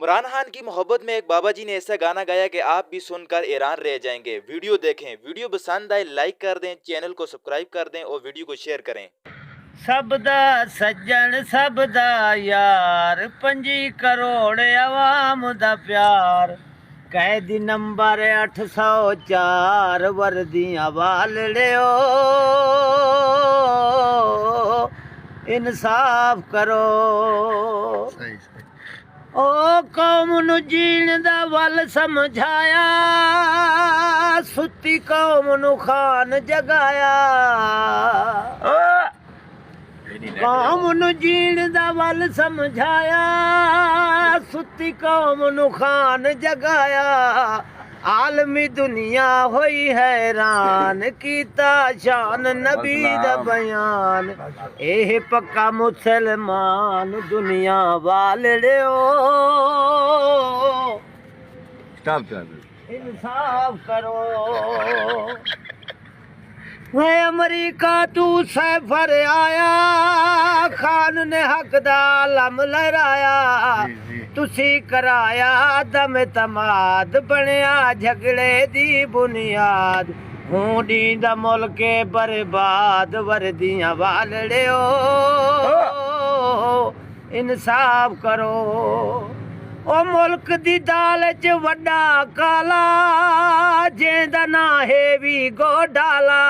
इमरान खान की मोहब्बत में एक बाबा जी ने ऐसा गाना गाया कि आप भी सुनकर हैरान रह जाएंगे। वीडियो देखें, वीडियो पसंद आए लाइक कर दें, चैनल को सब्सक्राइब कर दें और वीडियो को शेयर करें। सबदा सज्जन सबदा यार 5 करोड़ आवाम दा प्यार कैदी नंबर 804 वर्दियां वालड़ियो इंसाफ करो। ओ कौम नू जीण दा वल समझाया सुती कौम नू खान जगाया। कौम नू जीण दा वल समझाया सुती कौम नू खान जगाया। आलमी दुनिया होई हैरान कीता शान नबी दा बयान। एह पक्का मुसलमान दुनिया वालड़ियो इंसाफ करो। वे अमरीका तू सफर आया खान ने हक दा आलम लहराया। तुसी कराया दम तमाद बनया झगड़े दी बुनियाद। हूं ॾींदा मुल्क बर्बाद वर्दियां वालड़ियो इंसाफ करो। ओ मुल्क दी दाल च वड्डा काला जेंदा ना है भी गोडाला।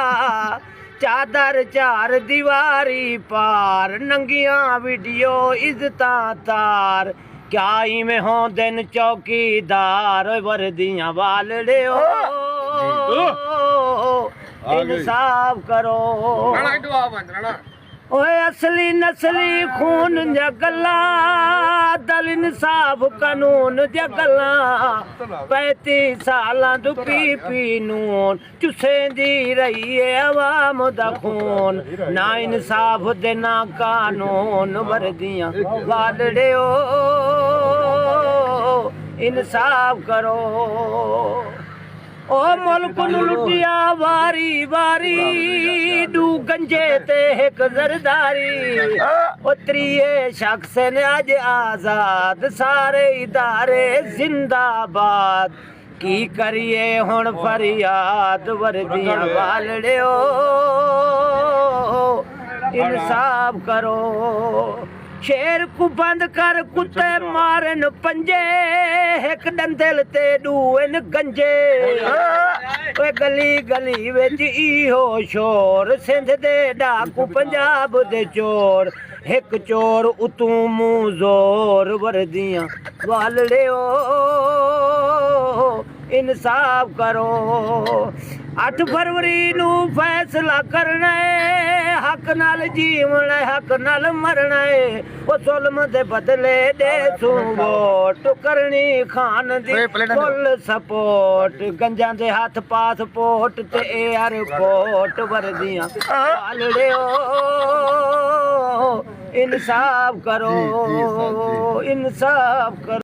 चादर चार दीवारी पार नंगियां वीडियो इज्जतां तार। क्या इवें होंदे न चौकीदार वर्दियां वालड़ियो इंसाफ करो। ओए असली नस्ली खून जगला दल इंसाफ कानून जगला। 35 सालां दू पी नून चुसेंदी रही है अवाम दा खून। ना इंसाफ दे ना कानून वर्दियां वालड़ियो इंसाफ करो। ओ मुल्क नू लुटिया वारी वारी दू गंजे ते एक जरदारी। ओ त्रिये शख्स ने अज आजाद सारे इदारे जिंदाबाद। की करिए हुण फरियाद वर्दियां वालड़ियो इंसाफ करो। शेर को बंद कर कुत्ते मारन पंजे एक डंदल ते डून गंजे। गली गली विच इहो शोर सिंध दे डाकू पंजाब दे चोर। एक चोर उतू मुंह जोर वर्दियां वालड़ियो इंसाफ करो। 8 फरवरी नू फैसला करना है हक नाल जीवना हक नाल मरना है। वो जुल्म दे बदले दे सू वोट करनी खान दी फुल सपोर्ट। गंजा दे हाथ पासपोर्ट ते एयरपोर्ट वर्दियां वालड़ियो इंसाफ करो इंसाफ करो।